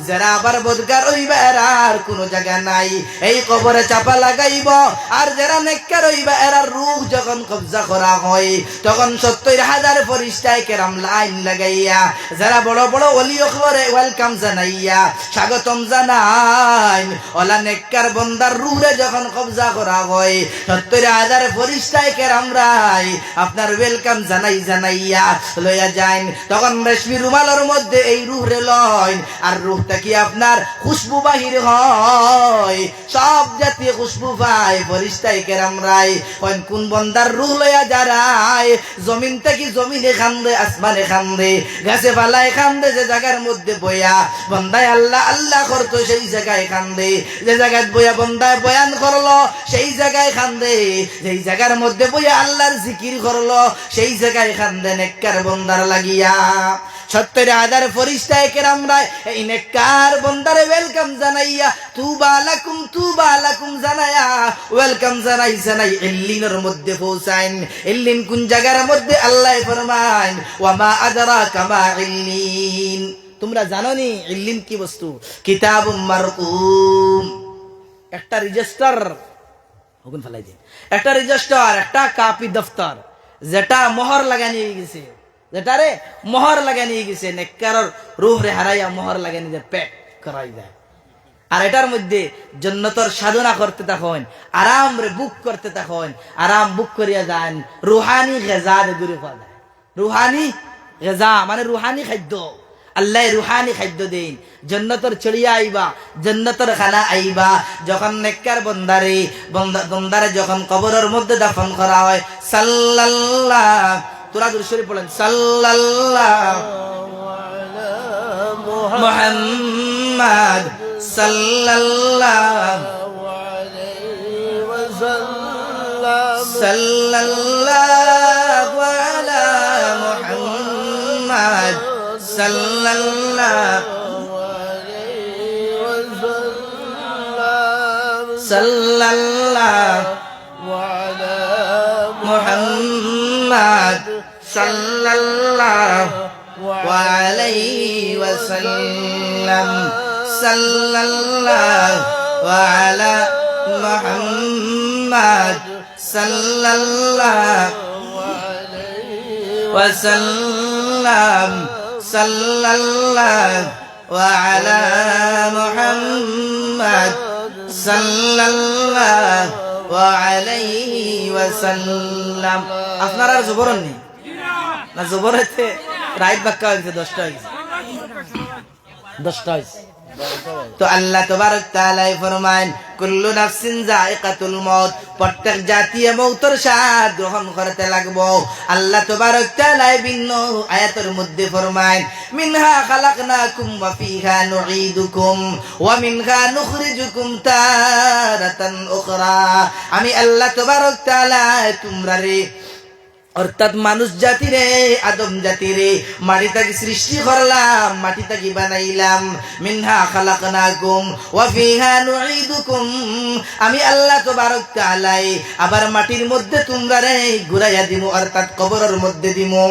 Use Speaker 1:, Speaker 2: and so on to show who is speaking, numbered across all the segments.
Speaker 1: যারা আবার বদকার হইবা এরার কোনো জায়গা নাই, এই কবরে চাপা লাগাইব। আর যারা নেককার হইবা এরার রূহ যখন কবজা করা হয় তখন ৭০,০০০ ফেরেশতায়ে কেরাম লাইন লাগাইয়া যারা বড় বড় ওলি ওখরে ওয়েলকাম জানাইয়া স্বাগতম জানাই। ওলা নেককার বন্দার রূহে যখন কবজা করা হয় ৭০,০০০ ফেরেশতায়ে কেরাম রাই আপনার ওয়েলকাম জানাইয়া লইয়া যান। তখন রেশমি রুমালের মধ্যে এই রূহ লয় আর রূহটা কি আপনার খুশবু বাহির হয়, সব জাতীয় খুশবু পায়। ফেরেশতায়ে কেরাম রাই কোন বন্দার রূহ লইয়া যারাই জমিন থেকে জমিনে খান্দে, আসমানে খান্দে, গাছে পালায় খান্দে, যে জায়গার মধ্যে বইয়া বন্দায় আল্লাহ আল্লাহ করতো সেই জায়গায় খান্দে, যে জায়গায় বইয়া বন্দায় বয়ান করলো সেই জায়গায় খান্দে, যেই জায়গার মধ্যে বইয়া আল্লাহর জিকির করলো সেই জায়গায় খান্দে নেককার বন্দার লাগিয়া। ৭০,০০০ ফেরেশতায়ে কেরাম রাই এই নেককার বন্দারে ওয়েলকাম জানাইয়া তুবা লাকুম জানাইয়া ওয়েলকাম জানাই ইল্লিনের মধ্যে পৌঁছাইন। ইল্লিন কোন জায়গার মধ্যে? আল্লাহ ফরমান ওয়া মা আদরাকা মা ইল্লিন, তোমরা জানো নি ইল্লিন কি বস্তু? কিতাবুম মারকুম, একটা রেজিস্টার, হুকুম ফেলাই দিন, একটা রেজিস্টার, একটা কপি দফতর যেটা মোহর লাগানি গেছে, যেটারে মোহর লাগাই নিয়ে গেছে নেককার রূহ রে হারাইয়া মোহর লাগাই নিয়ে প্যাক করাই দেয়। আর এটার মধ্যে জান্নাতের সাধনা করতে থাকুন, আরাম রে বুক করতে থাকুন, আরাম বুক করিয়া যান। রুহানি গাজা গুরি খাওয়া যায়। রুহানি গাজা মানে রুহানি খাদ্য, আল্লাহ রুহানি খাদ্য দেন। জান্নাতের চড়িয়া আইবা, জান্নাতের খানা আইবা। যখন নেককার বন্দারে যখন কবরের মধ্যে দাফন করা হয়, সাল্লাল্লাহ, তোরা দুরূদ শরীফ পড়েন, সাল্লাল্লাহু আলা মুহাম্মাদ সাল্লাল্লাহু আলাইহি ওয়াসাল্লাম, সাল্লাল্লাহু আলা মুহাম্মাদ সাল্লাল্লাহু আলাইহি ওয়াসাল্লাম, সাল্লাল্লাহু আলা মুহাম্মাদ সাল্লাল্লাহু আলাইহি ওয়াসাল্লাম, সাল্লাল্লাহু আলা মুহাম্মাদ সাল্লাল্লাহু আলাইহি ওয়াসাল্লাম, সাল্লাল্লাহু আলা মুহাম্মাদ সাল্লাল্লাহু আলাইহি ওয়াসাল্লাম। আপনারা জবরন নি না? জবরতে রাইট বাক্কা হয়েছে, 10টা হয়েছে, 10টা হয়েছে। তো আল্লাহ তাবারক তাআলা ফরমান কুল্লু নাফসিন যায়িকাতুল মউত, প্রত্যেক জাতি মউতের স্বাদ গ্রহণ করতে লাগবো। আল্লাহ তাবারক তাআলা ভিন্ন আয়াতের মধ্যে ফরমান মিনহা খালাকনাকুম ওয়া ফিহা নুঈদুকুম ওয়া মিনহা নুখরিজুকুম তারাতান উখরা। আমি আল্লাহ তাবারক তাআলা তোমরা রে অর্থাৎ মানুষ জাতি রে, আদম জাতি রে মাটি থেকে সৃষ্টি করলাম, মাটি থেকে বানাইলাম। মিনহা খালাকনাকুম ওয়া ফিহা নুঈদুকুম, আমি আল্লাহ তাবারক তাআলা আবার মাটির মধ্যে তোমরা রে ঘুরাইয়া দিমু, অর্থাৎ কবরের মধ্যে দিমু।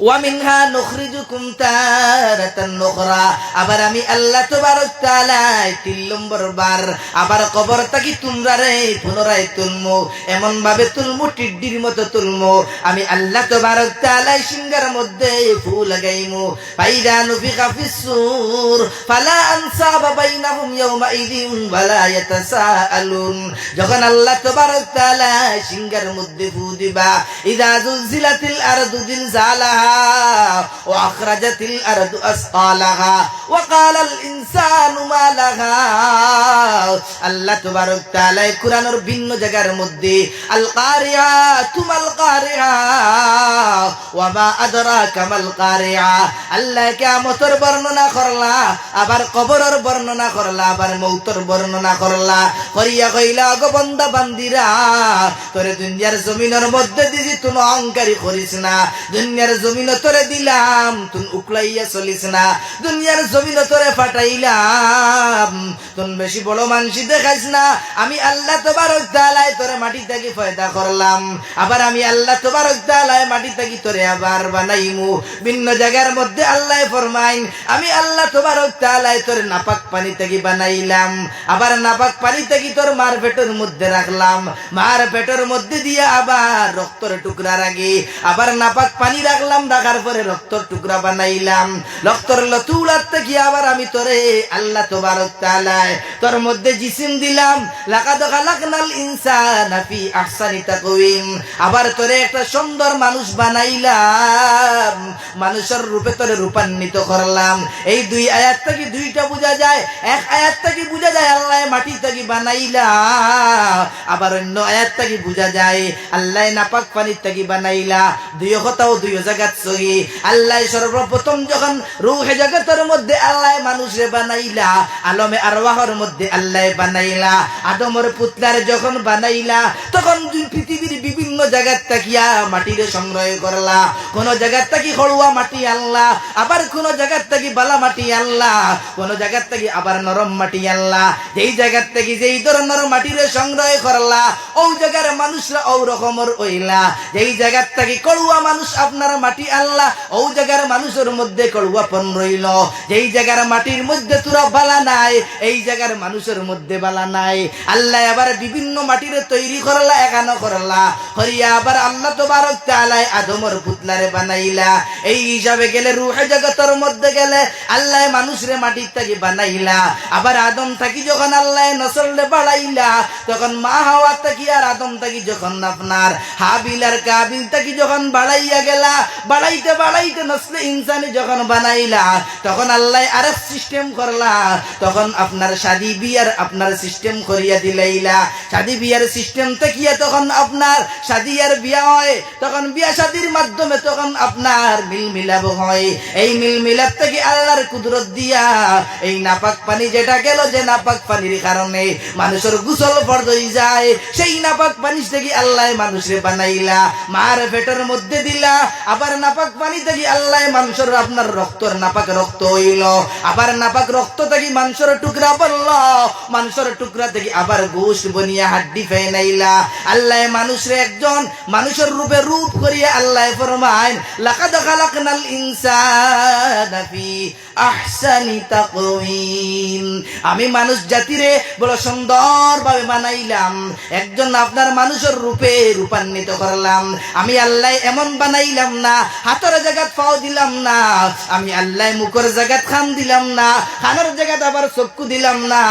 Speaker 1: ওয়া মিনহা নুখরিজুকুম তারাতান উখরা, আবার আমি আল্লাহ তাবারক তাআলা ৩ নম্বর বার আবার কবর থেকে তোমরা রে পুনরায় তুলমু, এমন ভাবে তুলমু টিড্ডির মতো তুলমু। আমি আল্লাহ তাবারক তাআলা সিংহার মধ্যে ফু লাগাইমু। ফাইদা নুফিখা ফিস-সূর ফালা আনসাবা বাইনাহুম ইয়াওমা ইযিন ওয়ালা ইয়াতাসাআলুন, যখন আল্লাহ তাবারক তাআলা সিংহার মধ্যে ফু দিবা, ইযা যুলজিলাতিল আরদু জিলজালাহা وأخرجت الأرض أثقالها وقال الإنسان ما لها। আল্লাহ তাবারক তাআলা কুরআনের ভিন্ন জায়গার মধ্যে আল কারিআ তুমাল কারিআ ওয়া মা আদরাকা মাল কারিআ, আল্লাহ কিয়ামতের বর্ণনা করলা, আবার কবরের বর্ণনা করলা, আবার মউতের বর্ণনা করলা। করিয়া কইলা গো বান্দা বান্দিরা, তোরে দুনিয়ার জমিনের মধ্যে দিছি, তুমি অহংকারী করিস না। দুনিয়ার জমিন তোরে দিলাম তুই উকলাইয়া চলিস না দুনিয়ার জমিন তোরে ফাটাইলাম তুই বেশি বড় মানসি দেখাইস না আমি আল্লাহ তাবারক তাআলা তোরে মাটি থেকে পয়দা করলাম আবার আমি আল্লাহ তাবারক তাআলা মাটি থেকে তোরে আবার বানাইমু ভিন্ন জায়গার মধ্যে আল্লাহ ফরমাইন আমি আল্লাহ তাবারক তাআলা তোরে নাপাক পানি থেকে বানাইলাম আবার নাপাক পানি থেকে তোর মার পেটের মধ্যে রাখলাম মার পেটের মধ্যে দিয়ে আবার রক্তের টুকরা রাখি আবার নাপাক পানি রাখলাম রাখার পরে রক্তের টুকরা বানাইলাম রক্তের লতুলার থেকে আবার আমি তোরে আল্লাহ তাবারক তাআলা তোর মধ্যে জিসিম দিলাম লাকাদ খালাকনাল ইনসানা ফি আহসানি তাকওয়িম আবার তোরে একটা সুন্দর মানুষ বানাইলাম মানুষের রূপে তোরে রূপান্তরিত করলাম এই দুই আয়াত থেকে দুইটা বোঝা যায় এক আয়াত থেকে বোঝা যায় আল্লাহ মাটি থেকে বানাইলা আবার অন্য আয়াত থেকে বোঝা যায় আল্লাহ নাপাক পানি থেকে বানাইলা দুই কথাও দুই জায়গাত সহি আল্লাহ সর্বপ্রথম যখন রূহে জগতের মধ্যে আল্লাহ মানুষে বানাইলা আলমে আরওয়াহর মধ্যে আল্লাহ বানাইলা আদমের পুতলার যখন বানাইলা তখন পৃথিবীর বিভিন্ন জায়গা তাকিয়া মাটির সংগ্রহ করলা কোন জায়গা থেকে খড়ুয়া মাটি আল্লাহ আবার কোন জায়গা থেকে বালা মাটি আল্লাহ কোন জায়গা থেকে আবার নরম মাটি আল্লাহ যেই জায়গা থেকে যেই ধরনের মাটির সংগ্রহ করলা ওই জায়গার মানুষরা ও রকমের হইলা যেই জায়গা থেকে কড়ুয়া মানুষ আপনার মাটি আল্লাহ ওই জায়গার মানুষের মধ্যে কড়ুয়াপন রইল যেই জায়গার মাটির মধ্যে তুরা বালা নাই এই জায়গার মানুষের মধ্যে বালা নাই আল্লাহ আবার বিভিন্ন মাটির তৈরি করলা একানো করলা হরিয়া আবার আল্লাহ তাবারক তাআলা আদমের পুতলারে বানাইলা এই হিসাবে গেলে রূহে জগতের মধ্যে গেলে আল্লাহ মানুষরে মাটির থেকে বানাইলা আবার আদম থাকি যখন আল্লাহ নসলরে বাড়াইলা তখন মা হাওয়া থাকি আর আদম থাকি যখন আপনার হাবিল আর কাবিল থাকি যখন বাড়াইয়া গেলা বাড়াইতে বাড়াইতে নসলে ইনসানি যখন বানাইলা তখন আল্লাহ আরেক সিস্টেম করলা তখন আপনার শাদি বিয়ার আপনার সিস্টেম করিয়া দিলাইলা শাদি বিয়ার সিস্টেম থাকিয়া তখন আপনার শাদি আর বিয়া হয় তখন বিয়া শাদির মাধ্যমে তখন আপনার মিল মিলাপ হয় এই মিল মিলাপ থেকে আল্লাহর কুদরত দিয়া এই নাপাক পানি যেটা গেল যে নাপাক পানির কারণে মানুষের গোসল ফরজ হয়ে যায় সেই নাপাক পানি থেকে আল্লাহ মানুষরে বানাইলা মার পেটের মধ্যে দিলা আবার নাপাক পানি থেকে আল্লাহ মানুষের আপনার রক্তর নাপাক রক্ত হইল আবার নাপাক রক্ত থেকে মানুষের টুকরা বলল মানুষের টুকরা থেকে আবার গোশত বনিয়া হাড্ডি ফেনাইলা আল্লাহ মানুষরে একজন মানুষের রূপে রূপ করিয়া আল্লাহ ফরমায় লাকাদ খালাকনাল ইনসানা ফি আহসানি তাকওয়িম আমি মানুষ জাতিরে বড় সুন্দর ভাবে বানাইলাম একজন আপনার মানুষের রূপে রূপান্তরিত করলাম আমি আল্লাহ এমন বানাইলাম না হাতের জায়গাত পাও দিলাম না আমি আল্লাহ মুখের জায়গাত খান দিলাম না খানের জায়গাত আবার চক্ষু দিলাম না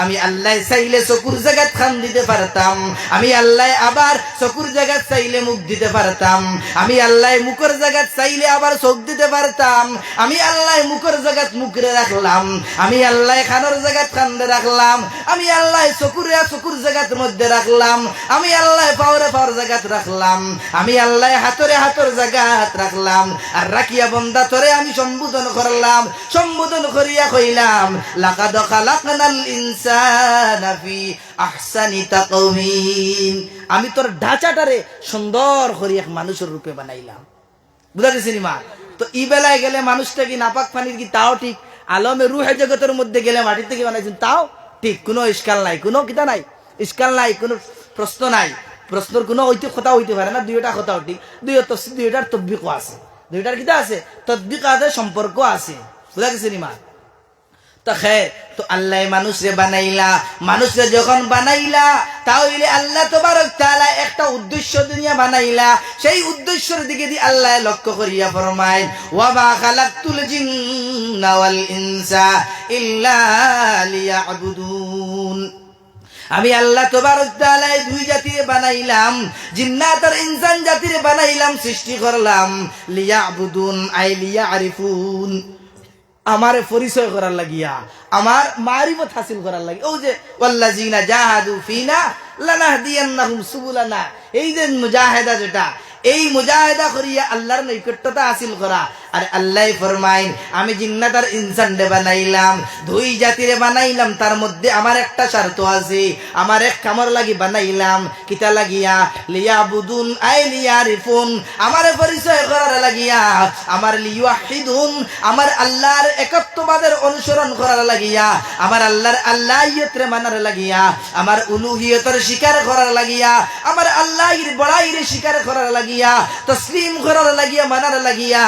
Speaker 1: আমি আল্লাহ চাইলে চকুর জায়গাত খান দিতে পারতাম আমি আল্লাহ আবার চকুর জায়গাত চাইলে মুখ দিতে পারতাম আমি আল্লাহ মুখের জায়গাত চাইলে আবার চোখ দিতে পারতাম আমি আল্লাহ মুখের জায়গাত মুখরে রাখলাম আমি আল্লাহ খানের জায়গাত খান্দে রাখলাম আমি আল্লাহ চকুর জায়গার মধ্যে রাখলাম আমি আল্লাহ পাওরে পাওয়ার জায়গাত রাখলাম আমি আল্লাহ হাতরে হাতর জায়গাত রাখলাম আর রাখিয়া বন্দা তোরে আমি সম্বোধন করলাম সম্বোধন করিয়া কইলাম লাকাদ খালাকনাল ইনসানা ফি আহসানি তাকওয়িম আমি তোর ঢাঁচাটারে সুন্দর করে এক মানুষের রূপে বানাইলাম বুঝা গেছে নি মা তো ই বেলায় গেলে মানুষটা কি নাপাক পানির কি তাও ঠিক আলমে রুহে জগতের মধ্যে গেলে মাটির থেকে বানাইছেন তাও ঠিক কোনো ইস্কাল নাই কোনো কিতা নাই ইস্কাল নাই কোনো প্রশ্ন নাই প্রশ্নের কোনো কথা হইতে পারে না দুইটা কথা ঠিক দুইটার তদ্বিকও আছে দুইটার কিতা আছে তদ্বিক আছে সম্পর্ক আছে বুঝা গেছে নি মা তো তো আল্লাহ মানুষরে বানাইলা মানুষরে যখন বানাইলা তাহলে আল্লাহ তাবারক তাআলা একটা উদ্দেশ্য দুনিয়া বানাইলা সেই উদ্দেশ্যের দিকে দিয়ে আল্লাহ লক্ষ্য করিয়া ফরমায় ওয়া মা খালাকতুল জিন্না ওয়াল ইনসা ইল্লা লিয়াবুদুন আমি আল্লাহ তাবারক তাআলা দুই জাতিরে বানাইলাম জিন্নাত আর ইনসান জাতিরে বানাইলাম সৃষ্টি করলাম লিয়াবুদুন আই লিয়ারিফুন আমার পরিচয় করার লাগিয়া আমার মারিফত হাসিল করার লাগি ও যে ওয়াল্লাযিনা জাহাদু ফিনা লানাহদিয়ান্নাহুম সুবুলানা এই যে মুজাহিদা যেটা এই মুজাহিদা করিয়া আল্লাহর নৈকট্যতা হাসিল করা আর আল্লাহ ফরমাইন আমি জিন্নাত আর ইনসান রে বানাইলাম, দুই জাতিরে বানাইলাম, তার মধ্যে আমার একটা শর্ত আছে, আমার এক কামর লাগি বানাইলাম, কিতা লাগিয়া লিয়াবুদুন আই লিয়ারিফুন, আমার পরিচয় করার লাগিয়া, আমার লিওয়াহিদুন আমার আল্লাহর একত্ববাদের অনুসরণ করার লাগিয়া, আমার আল্লাহর আল্লাহিয়তরে মানার লাগিয়া, আমার উলুহিয়তের স্বীকার করার লাগিয়া, আমার আল্লাহর বড়াইরে স্বীকার করার লাগিয়া, তসলিম করার লাগিয়া, মানার লাগিয়া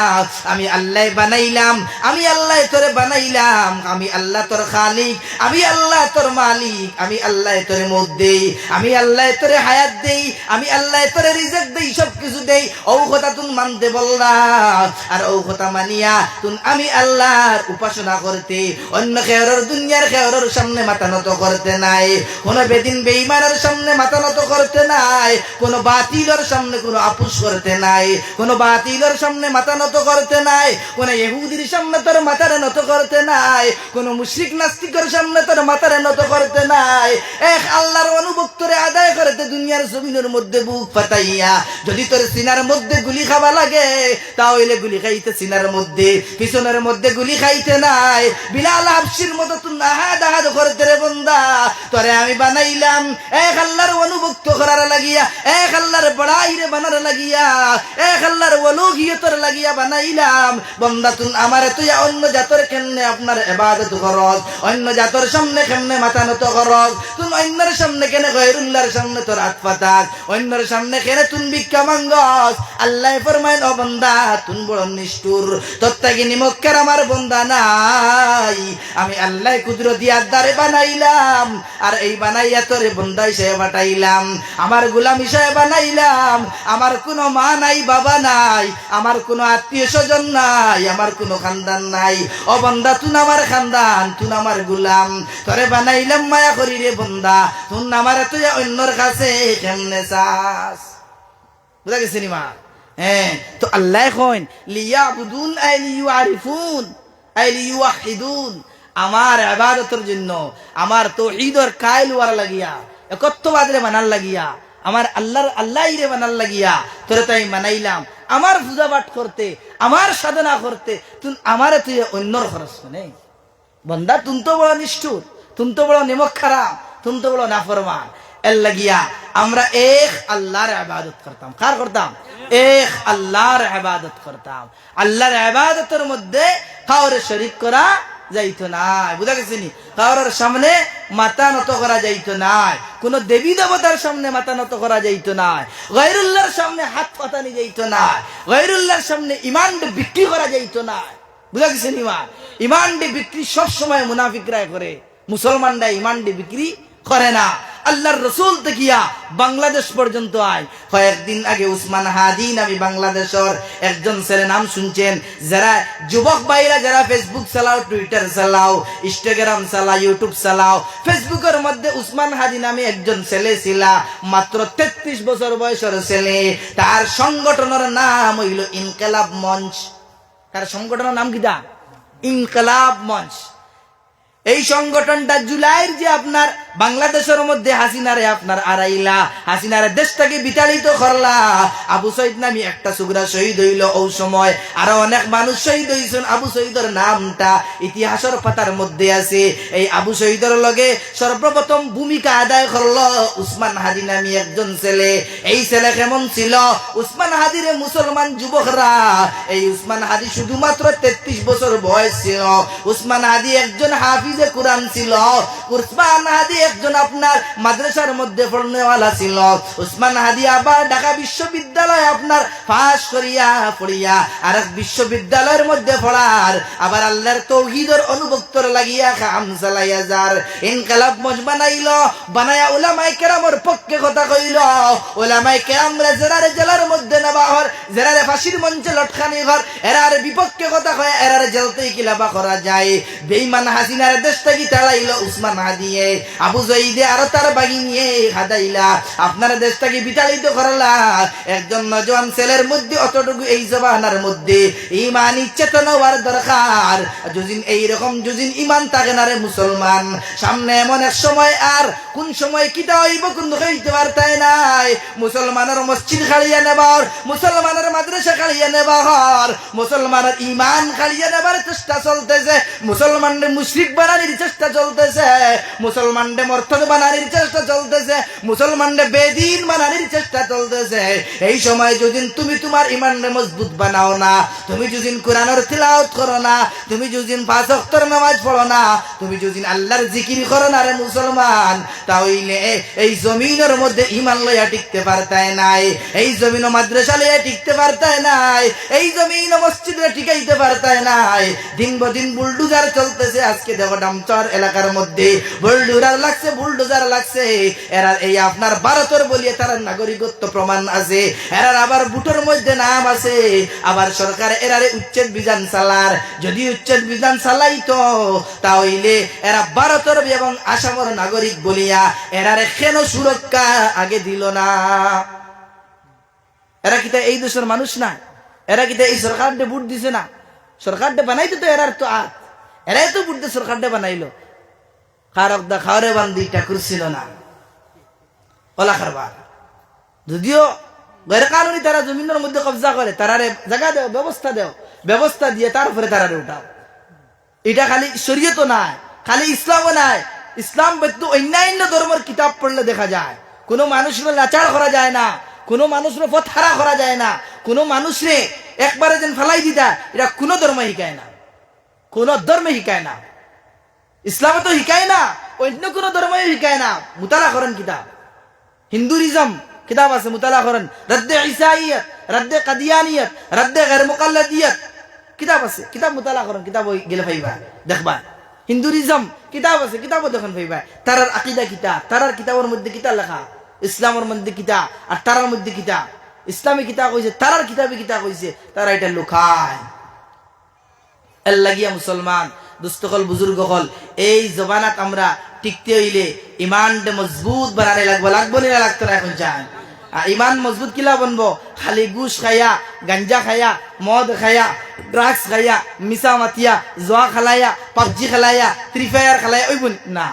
Speaker 1: আমি আল্লাহ বানাইলাম, আমি আল্লাহ তোরে বানাইলাম, আমি আল্লাহ তোর খালিক, আমি আল্লাহ তোর মালিক, আমি আল্লাহ তোরে মত দেই, আমি আল্লাহ তোরে হায়াত দেই, আমি আল্লাহ তোরে রিজিক দেই, সব কিছু দেই। ও কথা তুন মানতে বললা, আর ও কথা মানিয়া তুন আমি আল্লাহর উপাসনা করতে, অন্য খেয়রের দুনিয়ার খেয়রের সামনে মাথা নত করতে নাই, কোন বেদিন বেঈমানের সামনে মাথা নত করতে নাই, কোন বাতিলের সামনে কোন আপুস করতে নাই, কোন বাতিলের সামনে মাথা নত করতে নাই, কোন ইহুদির সামনে তোর মাথারে নত করতে নাই, কোন মুশরিক নাস্তিকের সামনে তোর মাথারে নত করতে নাই। এক আল্লাহর অনুভক্তরে আদায় করতে দুনিয়ার জমিনের মধ্যে বুক ফাটাইয়া, যদি তোর সিনার মধ্যে গুলি খাওয়া লাগে তাহলে গুলি খাইতে সিনার মধ্যে, পিছনের মধ্যে গুলি খাইতে নাই। বিলাল হাবশির মতো তুই আহাদ আহাদ করতে রে বন্দা, তোরে আমি বানাইলাম এক আল্লাহর অনুভক্ত করার লাগিয়া, এক আল্লাহর বড়াইরে বানার লাগিয়া, এক আল্লাহর ওলুহিয়তের লাগিয়া বানাইলাম। বন্দা তুই আমারে তুই অন্য জাতর কেমনে আপনার ইবাদত করস, অন্য জাতর সামনে কেমনে মাথা নত করস, তুই অন্যের সামনে কেন গায়রুল্লাহর সামনে তোর হাত পাতাস, অন্যের সামনে কেন তুই ভিক্ষা মাঙ্গস। আল্লাহ ফরমায় ও বন্দা তুই বড় নিষ্ঠুর, তোর থেকে নিমক্কের আমার বন্দা নাই, আমি আল্লাহ কুদরতি আদারে বানাইলাম, আর এই বানাইয়া তোরে বন্দা হিসেবে পাঠাইলাম, আমার গোলাম হিসেবে বানাইলাম। আমার কোনো মা নাই, বাবা নাই, আমার কোনো আত্মীয় স্বজন নাই, আমার কোনো খানদান নাই। ও বন্দা তুই আমার খানদান, তুই আমার গোলাম, তোরে বানাইলাম মায়া করি রে বন্দা, তুই আমার তুই অন্যর কাছে কেমনে চাস। বুঝা গেছে নি মা? হ্যাঁ, তো আল্লাহ কইন লিয়াবুদুন আই লিইউআরিফুন আই লিইওয়াহিদুন, আমার ইবাদতের জন্য, আমার তাওহীদের কায়েল হওয়ার লাগিয়া, একত্ববাদরে মানার লাগিয়া, আমার আল্লাহর আল্লাহইরে মানার লাগিয়া তোরে তাই মানাইলাম। আমার পূজা পাঠ করতে, আমার সাধনা করতে তুই আমারে তুই অন্যর খরচ মানে বন্দা, তুই তো বড় নিষ্ঠুর, তুই তো বড় নিমক খারাপ, তুই তো বড় নাফরমান। এর লাগিয়া আমরা এক আল্লাহর ইবাদত করতাম। কার করতাম? এক আল্লাহর ইবাদত করতাম। আল্লাহর ইবাদতের মধ্যে কাউরে শরীক করা যাইতো না। বুঝা গেছে নি? কারোর সামনে মাথা নত করা যাইতো না, কোন দেবী দেবতার সামনে মাথা নত করা যাইতো না, গায়রুল্লাহর সামনে হাত পাতানি যাইতো না, গায়রুল্লাহর সামনে ইমান বিক্রি করা যাইতো না। বুঝা গেছে নি? ইমান বিক্রি সব সময় মুনাফিকরা করে, মুসলমানরা ইমান বিক্রি করে না। আল্লাহর রসুল দেখিয়া বাংলাদেশ পর্যন্ত আয়। কয়েকদিন আগে উসমান হাদি নামে বাংলাদেশের একজন ছেলে, নাম শুনছেন যারা যুবক ভাইরা, যারা ফেসবুক চালাও, টুইটার চালাও, ইনস্টাগ্রাম চালাও, ইউটিউব চালাও, ফেসবুকের মধ্যে উসমান হাদি নামে একজন ছেলে ছিল, মাত্র 33 বছর বয়সের ছেলে। তার সংগঠনের নাম হইল ইনকিলাব মঞ্চ। তার সংগঠনের নাম কি? ইনকিলাব মঞ্চ। এই সংগঠনটা জুলাইয়ের যে আপনার বাংলাদেশের মধ্যে হাসিনারে আপনার আড়াইলা, হাসিনারে দেশ থেকে বিতাড়িত করলা, আবু সঈদ নামে একটা সুগরা শহীদ হইল। ওই সময় আরো অনেক মানুষ শহীদ হইছেন। আবু সঈদের নামটা ইতিহাসের পাতার মধ্যে আছে। এই আবু সঈদের লগে সর্বপ্রথম ভূমিকা আদায় করলো উসমান হাদি নামে একজন ছেলে। এই ছেলে কেমন ছিল? উসমান হাদিরে মুসলমান যুবকরা, এই উসমান হাদি শুধুমাত্র 33 বছর বয়স ছিল। উসমান হাদি একজন হাফিজে কুরআন ছিল। উসমান হাদি একজন আপনার মাদ্রাসার মধ্যে পড়নেওয়ালা ছিল। উসমান হাদি আবার ঢাকা বিশ্ববিদ্যালয়ে আপনার পাশ করিয়া পড়িয়া আর এক বিশ্ববিদ্যালয়ের মধ্যে পড়ার, আবার আল্লাহর তাওহীদের অনুভক্তর লাগিয়া কাম চালাইয়া যার ইনকিলাব মঞ্চ বানাইল। বানায়া উলামায়ে কেরামের পক্ষে কথা কইল। উলামায়ে কেরামরা যারারে জেলার মধ্যে নেবা হর, যারারে ফাঁসির মঞ্চে লটকানি ঘর, এরার বিপক্ষে কথা কয়, এরার জেলতেই কিলাবা করা যায়। বেঈমান হাসিনার দেশ থেকে তাড়াইল উসমান হাদিয়ে। আবু জয়ীদে আরো তার বাগি নিয়ে হাদাইলা আপনার দেশটাকে বিতাড়িত করলা একজন নজওয়ান ছেলের মধ্যে অতটুকু এই জবানার মধ্যে ইমানি চেতনা হওয়ার দরকার যদিন এইরকম যদিন ইমান থাকে না রে মুসলমান সামনে এমন এক সময় আর কোন সময় কিটা হইব কোন হইতে পারতাই নাই মুসলমানের মসজিদ খালিয়া নেবার মুসলমানের মাদ্রাসা খালিয়া নেবার মুসলমানের ইমান খালিয়া নেবার চেষ্টা চলতেছে মুসলমানদের মুশরিক বানানোর চেষ্টা চলতেছে মুসলমানদের মর্তদ বানানোর চেষ্টা চলতেছে মুসলমানদের বেদিন বানানোর চেষ্টা চলতেছে এই সময় যদি তুমি তোমার ইমানকে মজবুত বানাও না তুমি যদি কোরআনের তিলাওয়াত করো না তুমি যদি পাঁচ ওয়াক্তের নামাজ পড়ো না তুমি যদি আল্লাহর জিকির করো না রে মুসলমান তাহলে এই জমিনের মধ্যে ইমান লইয়া টিকতে পারতায় নাই এই জমিন মাদ্রাসা লইয়া টিকতে পারতায় নাই এই জমিন মসজিদে টিকাইতে পারতায় নাই দিন বদিন বুলডোজার চলতেছে আজকে দেখো ডামচর এলাকার মধ্যে বুলডোজার লাগছে এরা এই আপনার ভারতের বলিয়ে তার নাগরিকত্ব প্রমাণ আছে এরার আবার বুটের মধ্যে নাম আছে আবার সরকার এরারে উচ্ছেদ বিধান চালার যদি উচ্ছেদ বিধান চালাইতো তাহলে এরা ভারতের এবং আসামের নাগরিক বলিয়া এরারে কেন সুরক্ষা আগে দিল না এরা কি এই দেশের মানুষ না এরা কি এই সরকারটা ভোট দিছে না সরকারটা বানাইতো তো এরার তো এরাই তো ভোট দিয়ে সরকারটা বানাইলো খারক দা খাওয়ারে বান্দি ঠাকুর ছিল না ওলা খারবার যদিও গैर কানুনি তারা জমিনের মধ্যে কবজা করে তারারে জায়গা দেও ব্যবস্থা দিয়ে তারপরে তারারে উঠাও এটা খালি শরীয়ত নাই খালি ইসলামও নাই ইসলাম ব্যতীত অন্যান্য ধর্মের কিতাব পড়লে দেখা যায় কোনো মানুষের লাচার করা যায় না কোনো মানুষের পথহারা করা যায় না কোনো মানুষরে একবারে যেন ফেলাই দিতা এটা কোনো ধর্মে শিখায় না কোনো ধর্মে শিখায় না ইসলামে তো শিখায় না অন্য কোনো ধর্মে শিখায় না মুতালা করেন কিতাব হিন্দুইজম কিতাব আছে মুতালা করেন রদ্দে ঈসাইয়ত রদ্দে কাদিয়ানিয়ত রদ্দে গैर মুকাল্লাদিয়ত কিতাব আছে কিতাব মুতালা করেন কিতাব ওই গেলে পাইবা দেখবা হিন্দুইজম কিতাব আছে কিতাবও দেখেন পাইবা তারার আকীদা কিতাব তারার কিতাবের মধ্যে কিতাব লেখা ইসলামের মধ্যে কিতাব আর তারার মধ্যে কিতাব ইসলামী কিতাব হইছে তারার কিতাবে কিতাব হইছে তারা এটা লুকায় এর লাগিয়া মুসলমান দুস্থকল বুজুর্গ হল এই জবানাত আমরা টিকতে হইলে ইমানটা মজবুত বানানে লাগবো না লাগতো না এখন চান ইমান মজবুত কিলা বনবো খালি গুশ খায়া গাঞ্জা খায়া মদ খায়া ড্রাগস খায়া মিশা মাতিয়া জোয়া খেলায়া পাবজি খেলায়া ফ্রি ফায়ার খেলায়া ওই বোন না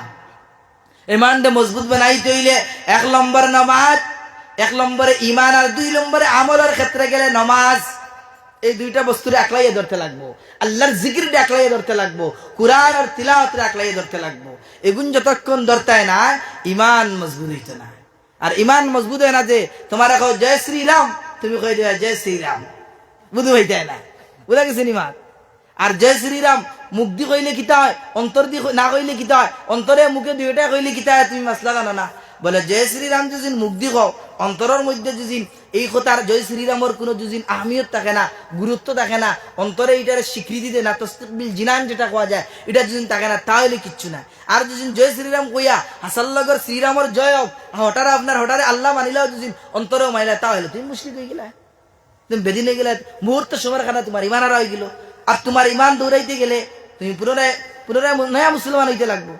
Speaker 1: ইমানটা মজবুত বানাইতে হইলে 1 নম্বর নামাজ 1 নম্বরে ইমান আর 2 নম্বরে আমলের ক্ষেত্রে গেলে নামাজ এই দুইটা বস্তুর একলাই ধরতে লাগবো আল্লাহর জিকিরটা একলাই ধরতে লাগবো কুরআন আর তিলাওয়াতটা একলাই ধরতে লাগবো এগুন যতক্ষণ ধরতে না ইমান মজবুত হইতো না আর ইমান মজবুত হয় না যে তোমার কও জয় শ্রীরাম তুমি কই দিবা জয় শ্রীরাম বুঝু হইতে না বুঝা গেছে ইমান আর জয় শ্রীরাম মুখ দি কইলে কিতা হয় অন্তর দি না কইলে কিতা হয় অন্তরে মুখে দুইটা কইলে কিতা হয় তুমি মাসলা জানো না বলে জয় শ্রীরাম যদি মুখ দি কও অন্তরের মধ্যে যদি এই কথার জয় শ্রীরামের কোনো যদি আহমিয়ত থাকে না গুরুত্ব থাকে না অন্তরে এটার স্বীকৃতি দেয় না তসবিল জিনান যেটা কোয়া যায় এটা যদি থাকে না তাহলে কিচ্ছু না আর যদি জয় শ্রীরাম কইয়া হাসাল্লগর শ্রীরামের জয় হোক হঠাৎ আপনার হঠাৎ আল্লাহ মানিলাও যদি অন্তরেও মাইলা তাহলে তুমি মুশরিক হয়ে গেলা তুমি বেদিন হয়ে গেলে মুহূর্ত সময়ের খানা তোমার ইমান আর হয়ে গেল আর তোমার ইমান দৌড়াইতে গেলে তুমি পুনরায় নয়া মুসলমান হইতে লাগবো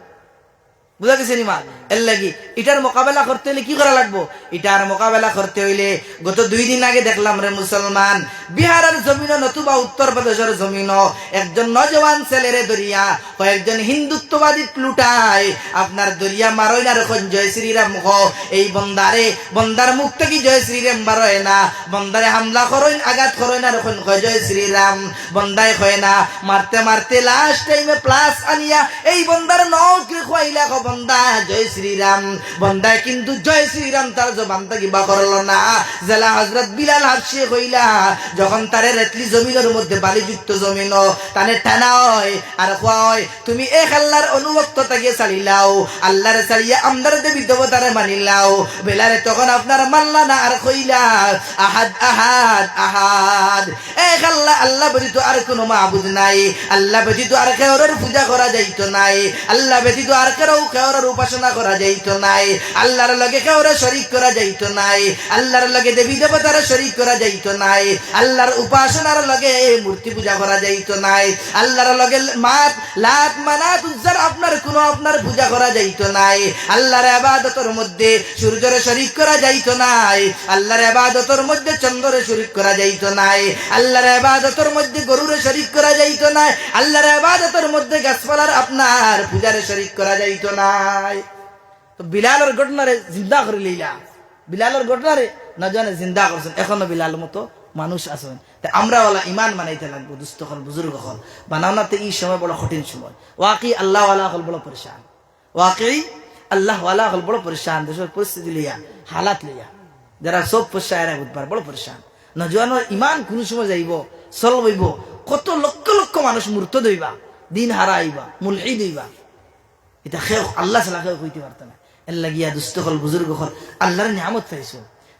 Speaker 1: বুঝা গেছে ইমান এর লাগি এটার মোকাবেলা করতে হইলে কি করা লাগবো এটার মোকাবেলা করতে হইলে গত 2 দিন আগে দেখলাম রে মুসলমান বিহারের জমিন নতুবা উত্তর প্রদেশের জমিন একজন নজওয়ান ছেলেরে দরিয়া কয়েকজন হিন্দুত্ববাদী লুটায় আপনার দরিয়া মারই না রকম জয় শ্রীরাম এই বন্দার মুখ থেকে জয় শ্রীরাম বারয় না বন্দারে হামলা করইন আঘাত করই না রকম জয় শ্রীরাম বন্দায় হয় না মারতে মারতে লাস্ট টাইমে প্লাস আনিয়া এই বন্দার নৌকে খোয়াইলা বন্দা জয় শ্রীরাম বন্দায় কিন্তু জয় শ্রীরাম তার জবান থেকে বা করলো না জেলা হযরত বিলাল হাবশী কইলা যখন তারে রেতলি জমিনের মধ্যে বালিযুক্ত জমিন তানে টানা হয় আর কয় তুমি এক আল্লাহর অনুভক্ত থেকে চালিলাও আল্লাহর চালিয়া আমদার দেবী দেবতারে মানিলাও বেলারে তখন আপনার মানলা না আর কইলা আহাদ আহাদ আহাদ এক আল্লাহ ব্যতীত আর কোনো মাবুদ নাই আল্লাহ ব্যতীত আর কারোর পূজা করা যাইতো নাই আল্লাহ ব্যতীত আর কারো কারোর উপাসনা করা যাইতো নাই আল্লাহর লগে কারোর শরীক করা করা যাইত নাই, আল্লাহর লগে দেবী দেবতার শরীক করা যাইত নাই, আল্লাহর উপাসনার লগে মূর্তি পূজা করা যাইত নাই, আল্লাহর লগে লাত মানাত উজ্জার আপনার পূজা করা যাইত নাই, আল্লাহর ইবাদতের মধ্যে সূর্যের শরীক করা যাইত নাই, আল্লাহর ইবাদতের মধ্যে চন্দ্রের শরীক করা যাইত নাই, আল্লাহর ইবাদতের মধ্যে গরুর শরীক করা যাইত নাই, আল্লাহর ইবাদতের মধ্যে গাছপালার আপনার পূজার শরীক করা যাইত নাই। তো বিলালের ঘটনারে জিন্দা করে লইলা, বিলালের ঘটনারে না জানে জিন্দা করছেন, এখনো বিলাল মতো মানুষ আছেন। তাই আমরা ওলা ইমান বানাইতে লাগবো, দুস্থ হল বুজুর্গ হল বানাও না। তো এই সময় বড় কঠিন সময়, ওয়াকি আল্লাহ ওয়ালা হল বড় পরেশান, ওয়াকি আল্লাহ ওয়ালা হল বড় পরেশান। দেশের পরিস্থিতি লইয়া হালাত লইয়া যারা সব পয়সা এরা বুধবার বড় পরেশান। নজওয়ানের ইমান কোন সময় যাইব চলবইব, কত লক্ষ লক্ষ মানুষ মূর্ত দইবা, দিন হারা আইবা, মুলহিদ হইবা, এটা খেয়ে আল্লাহ ছাড়া খেয়ে কইতে পারত না। এর লাগিয়া দুস্থ হল বুজুর্গ হল আল্লাহর নিয়ামত পাইছো,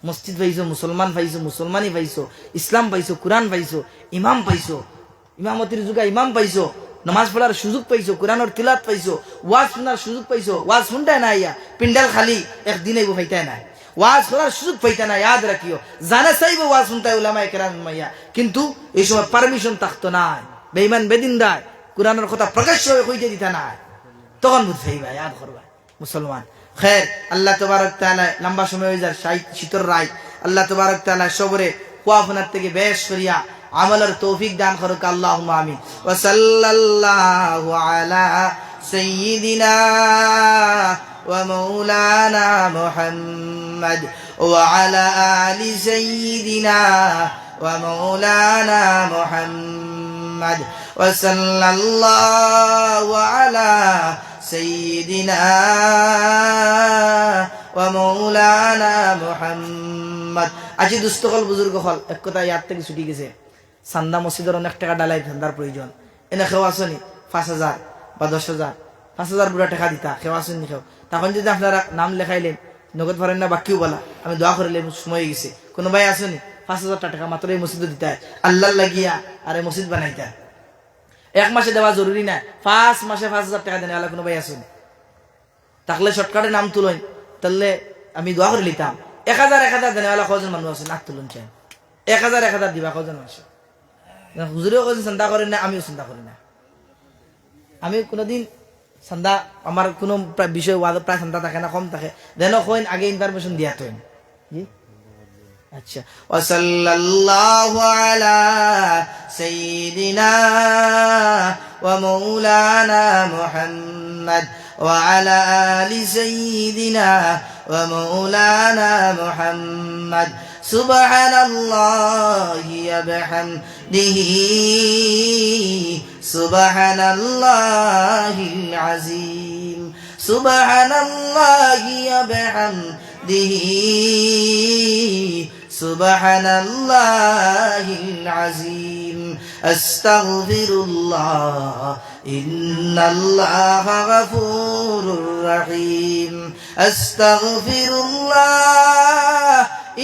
Speaker 1: মসজিদ পাইছো, মুসলমান পাইছো, মুসলমানি পাইছো, ইসলাম পাইছো, কুরআন পাইছো, ইমাম পাইছো, ইমামতির যুগা ইমাম পাইছো, নামাজ পড়ার সুযোগ পাইছো, কুরআনের তিলাওয়াত পাইছো, ওয়াজ শোনার সুযোগ পাইছো। ওয়াজ শুনটাই না ইয়া পিন্ডাল খালি একদিন আইব পাইতাই না, ওয়াজ করার সুযোগ পাইতা না। ইয়াদ রাখিও, জানে চাইব ওয়াজ শুনতে উলামায়ে কেরাম মাইয়া, কিন্তু এই সময় পারমিশন থাকতো না, বেঈমান বেদিনদার কুরআনের কথা প্রকাশ্যভাবে কইতে দিতা না, তখন বুঝাইবা ইয়াদ করবা মুসলমান। খের আল্লাহ তবারক তাআলা লম্বা সময় হয়ে যায় শীতর রায়, আল্লাহ তবারক তাআলা সবরে কুয়াফনার থেকে বেশ করিয়া আমলের তৌফিক দান করুক, আল্লাহুম্মা আমিন। ওয়া সাল্লাল্লাহু আলা সাইয়্যিদিনা ওয়া মাওলানা মুহাম্মদ ওয়া আলা আলি সাইয়্যিদিনা ওয়া মাওলানা মুহাম্মদ ওয়া সাল্লাল্লাহু আলা সাইয়্যিদিনা ওয়া মাওলানা মুহাম্মদ। আজি দুস্থ হল বুজুর্গ হল এক কথা ইয়ার থেকে ছুটি গেছে, সান্দা মসজিদের অনেক টাকা ডালাই ধান্দার প্রয়োজন, এনে খেও আসনি 5,000 বা 10,000, 5,000 বুড়া টাকা দিতা, খেও আসনি খেও। তখন যদি আপনারা নাম লেখাইলেন, নগদ ভরেন না বাকিও বলা, আমি দোয়া করিলেন সময় গেছে, কোনো ভাই আসনি 5,000 টাকা মাত্র এই মসজিদে দিতা, আল্লাহ লাগিয়া আর এই মসজিদ বানাইতা। 1 মাসে দেওয়া জরুরি না, 5 মাসে 5,000 টাকা দেন, আল্লাহ কোনো ভাই আসনি তাহলে শর্টকাটে নাম তুলেন, তাহলে আমি দোয়া করে লিতাম। 1,000 দেন, আল্লাহ কজন মানুষ আছে নাক তুলুন চাই, 1,000 দিবা কজন আছে। হুজুরেও কজন চিন্তা করেন না, আমিও চিন্তা করি না। আমি কোনোদিন চান্দা আমার কোনো বিষয় প্রায় চান্দা থাকে না, কম থাকে, দেন কইন আগে ইনফরমেশন দিয়া তো। জি আচ্ছা। ওয়া সাল্লাল্লাহু আলা সাইয়্যিদিনা ওয়া মাওলানা মুহাম্মদ ওয়া আলা আলি সাইয়্যিদিনা ওয়া মাওলানা মুহাম্মদ। সুবহানাল্লাহি ওয়া বিহামদিহি সুবহানাল্লাহিল আযীম সুবহানাল্লাহি ওয়া বিহামদিহি সুবহানাল্লাহিল আযীম। আস্তাগফিরুল্লাহ ইন্নাল্লাহা গফুরুর রহিম। আস্তাগফিরুল্লাহ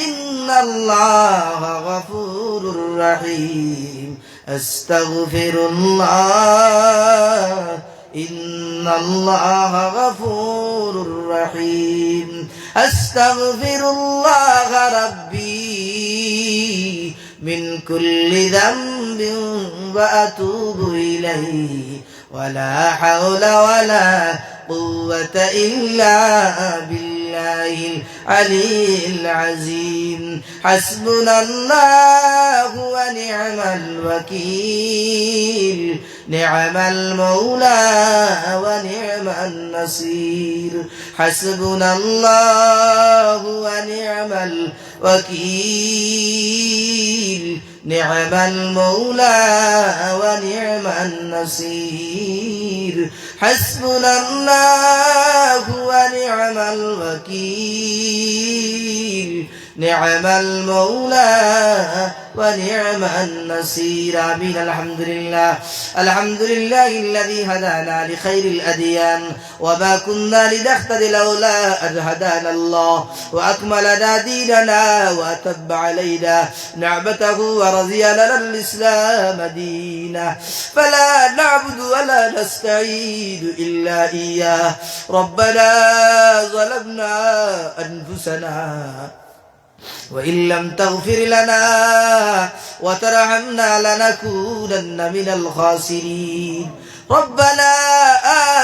Speaker 1: ইন্নাল্লাহা গফুরুর রহিম। আস্তাগফিরুল্লাহ ইন্নাল্লাহা গফুরুর রহিম। আস্তাগফিরুল্লাহ রাব্বি মিন কুল্লি যামবিন ওয়া আতুবু ইলাইহি ওয়া লা হাওলা ওয়া লা কুওয়াতা ইল্লা বিল্লাহিল আলিয়্যিল আযীম। হাসবুনাল্লাহু ওয়া নি'মাল ওয়াকিল। নি'মাল মাওলা ওয়া নি'মান নাসির। হাসবুনাল্লাহু ওয়া নি'মাল ওয়াকিল। নি'মাল মাওলা ওয়া নি'মান নাসির। হাসবুনাল্লাহু ওয়া নি'মাল ওয়াকিল। নি'মাল মাওলা ونعم النصير آمين الحمد لله الذي هدانا لخير الأديان وما كنا لنهتدي لولا أن هدانا الله وأكمل لنا ديننا وأتم علينا نعمته ورضي لنا الإسلام دينا فلا نعبد ولا نستعين إلا إياه ربنا ظلمنا أنفسنا وإن لم تغفر لنا وترحمنا لنكونن من الخاسرين ربنا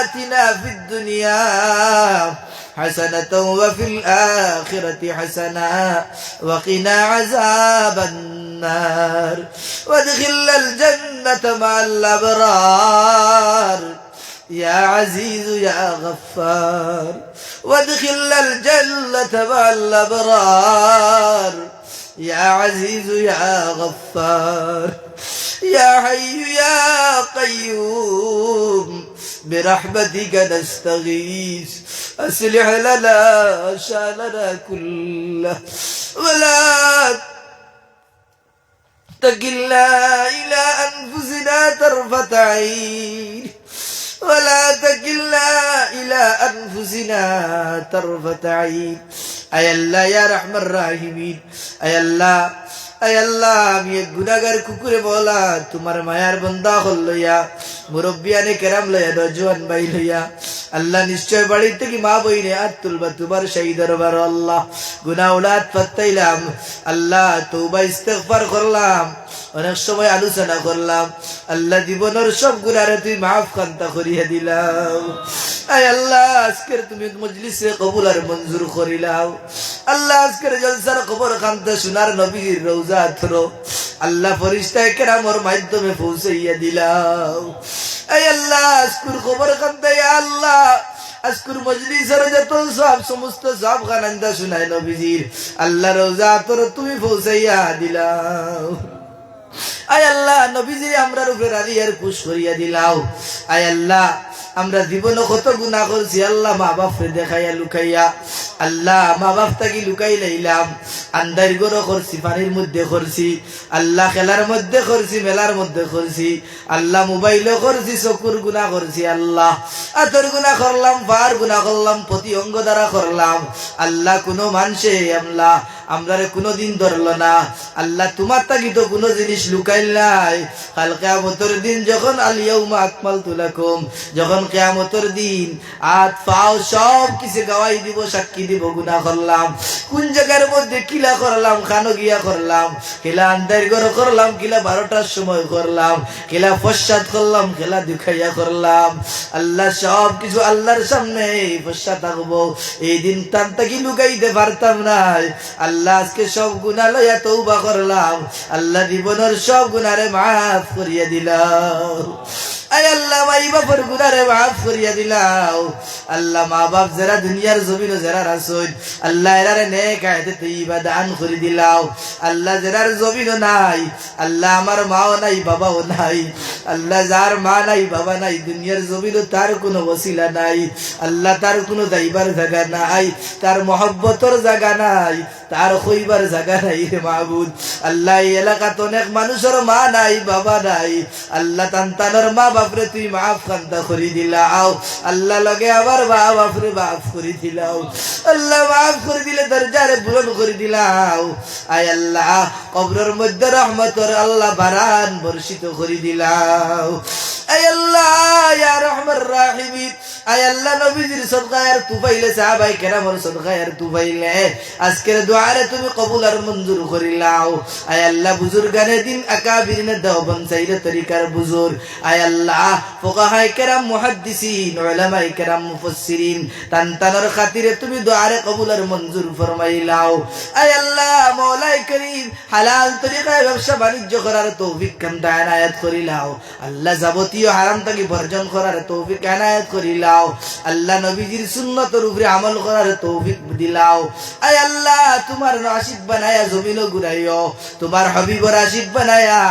Speaker 1: آتنا في الدنيا حسنة وفي الآخرة حسنة وقنا عذاب النار وادخلنا الجنة مع الأبرار يا عزيز يا غفار وادخلنا الجنة مع الأبرار يا عزيز يا غفار يا حي يا قيوم برحمتك نستغيث أصلح لنا شأننا كله ولا تكلنا إلى أنفسنا طرفة عين ولا تكلنا إلى أنفسنا طرفة عين أي الله يا رحمن الراحمين أي الله আমি এক গুনাহগার কুকুরে বলা তোমার মায়ার বান্দা হল লইয়া মুরব্বিয়ানে কেরাম লইয়া নজওয়ান ভাই লইয়া আল্লাহ নিশ্চয় বাড়ি থেকে মা বইনে হাত তুলবা তোমার সেই দরবার আল্লাহ গুনাহ উলাত ফাতাইলাম আল্লাহ তওবা ইস্তিগফার করলাম অনেক সময় আলোচনা করলাম আল্লাহ জীবনের সব গুনাহরে তুই মাফ কান্তা করিয়া দিলাম আয় আল্লাহ আজকের তুমি মজলিসে কবুল আর মঞ্জুর করিলাও আল্লাহ আজকের জলসার খবর কান্তা সোনার নবীর রওজা থরো আল্লাহ ফেরেশতায়ে কেরামর মাধ্যমে পৌঁছাইয়া দিলাও আয় আল্লাহ আজকের খবর কান্তা ইয়া আল্লাহ আজকের মজলিসের যত সব সমস্ত সব গানান্দা শোনায় নবীজির আল্লাহ রওজা থরো তুমি পৌঁছাইয়া দিলাও আয় আল্লাহ নবীজি আমরার উপরে রাজিয়ার খুশ করিয়া দিলাও আয় আল্লাহ আমরা জীবনে কত গুনাহ করছি আল্লাহ মা বাপরে দেখাইয়া লুকাইয়া আল্লাহ মা বাপ থাকি লুকাই লাইলাম আন্দার গরো করছি পানির মধ্যে করছি আল্লাহ খেলার মধ্যে করছি মেলার মধ্যে করছি আল্লাহ মোবাইলও করছি চকুর গুনাহ করছি আল্লাহ আতর গুনাহ করলাম পার গুনাহ করলাম প্রতি অঙ্গ দ্বারা করলাম আল্লাহ কোনো মানুষে আমরারে কোনোদিন ধরলো না আল্লাহ তোমার থাকি তো কোনো জিনিস লুকাইল নাই কাল কিয়ামতের দিন যখন আল ইয়াউমা আকমালতু লাকুম যখন কিয়ামতের দিন হাত পাও সব কিছু গাওয়াই দিব সাক্ষী দিব গুনাহ করলাম কোন জায়গার মধ্যে কিলা করলাম খানো গিয়া করলাম কিলা আন্দার ঘর করলাম কিলা 12টার সময় করলাম কিলা ফসাদ করলাম কিলা দুখাইয়া করলাম আল্লাহ সব কিছু আল্লাহর সামনে ফসা থাকবো এই দিন তার থাকি লুকাইতে পারতাম না আল্লাহ আজকে সব গুনাহ লইয়া তওবা করলাম আল্লাহ জীবনের সব গুনাহরে মাফ করিয়া দিলাম আয় আল্লাহ মাই বাপর গুনাহরে মাফ করিয়া দিলাও আল্লাহ মা বাপ যারা দুনিয়ার জমিনে যারা রাসূল আল্লাহ এরারে নেক আয়াতে তৈবা দান করে দিলাও আল্লাহ যারার জমিনে নাই আল্লাহ আমার মাও নাই বাবাও নাই আল্লাহ যার মা নাই বাবা নাই দুনিয়ার জমিনে তার কোনো ওসিলা নাই আল্লাহ তার কোনো দাইবার জায়গা নাই তার মহব্বতের জায়গা নাই তার কইবার জায়গা নাই রে মাবুদ আল্লাহ এই এলাকাতে অনেক মানুষের মা নাই বাবা নাই আল্লাহ তান্তানোর মা বাপরে তুই মাফ কান্তা করে দিলাও আল্লাহ লগে আবার বাপরে মাফ করে দিলাও আল্লাহ মাফ করে দিলে দরজারে পূরণ করে দিলাও আয় আল্লাহ কবরের মধ্যে রহমতের আল্লাহ বারান বর্ষিত করে দিলাও আয় আল্লাহ ইয়া রহমান রাহিমিন আয় আল্লাহ নবীজির সদকায় আর তুফাইলে সাহাবায়ে কেরামের সদকায় আর তুফাইলে আজকের দুআরে তুমি কবুল আর মঞ্জুর করিলাও আয় আল্লাহ বুজুর্গানে দিন আকাবিরিনে দেওবন্দ সাইরে তরিকার বুজুর্গ আয় আল্লাহ ফুকাহায়ে কেরাম মুহাদ্দিসিন উলামায়ে কেরাম মুফাসসিরিন তানতানোর খাতিরে তুমি দুআরে কবুল আর মঞ্জুর ফরমাইলাও আয় আল্লাহ মওলাই করিম হালাল তরিকায় ব্যবসা বাণিজ্য করার তৌফিক কামতা এনায়েত করিলাও আল্লাহ যাবতীয় হারাম থেকে বর্জন করার তৌফিক এনায়েত করিলাও আল্লাহ নবীজির সুন্নতের উপরে আমল করার তৌফিক দিলাও। আয় আল্লাহ তোমার আশিক বানায়া জমিনও ঘুরাইও, তোমার হাবিবর আশিক বানায়া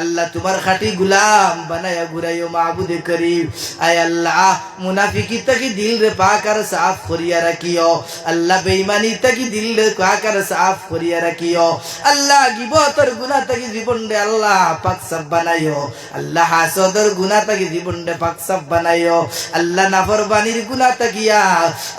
Speaker 1: আল্লাহ তোমার খাঁটি গুলাম বানায়া ঘুরাইও মাহবুদে করিম। আয় আল্লাহ মুনাফিকি তাকি দিল রে পাক আর সাফ করিয়া রাখিও, আল্লাহ বেঈমানি তাকি দিল রে পাক আর সাফ করিয়া রাখিও। আল্লাহ গিবতর গুনাহ তাকি জীবন রে আল্লাহ পাক সাফ বানাইও, আল্লাহ হাসদর গুনাহ তাকি জীবন রে পাক সাফ বানাইও। আল্লাহ নাফরমানির গুনাহ তাকিয়া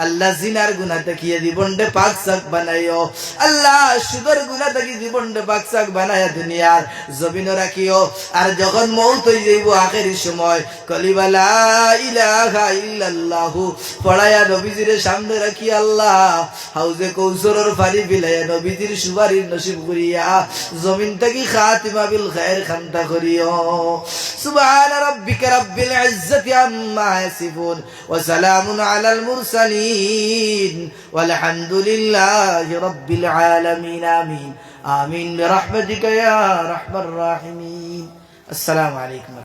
Speaker 1: আল্লাহ জিনার গুনাহ তাকিয়া জীবন রে পাক সাফ বানাইও। আল্লাহ সুদর গুনাহ তাকি জীবন রে পাক সাফ বানায়া দুনিয়ার জমিন রাখিও। আর যখন মৌত হয়ে যাইব আখেরি সময় কলিমা লা ইলাহা ইল্লাল্লাহ পড়ায়া নবীজির সামনে রাখি আল্লাহ হাউজে কৌসরের পানি বিলাইয়া নবীজির সুপারিশ নসিব করিয়া জমিন থেকে খাতিমা বিল খায়ের খান্তা করিও। সুবহান রাব্বিকা রাব্বিল ইজ্জাতি আম্মা ইয়াসিফুন ওয়া সালামুন আলাল মুরসালিন ওয়ালহামদুলিল্লাহি রাব্বিল আলামিন। আমিন আমিন বিরহমাতিকা ইয়া আরহামার রাহিমিন। আসসালামু আলাইকুম।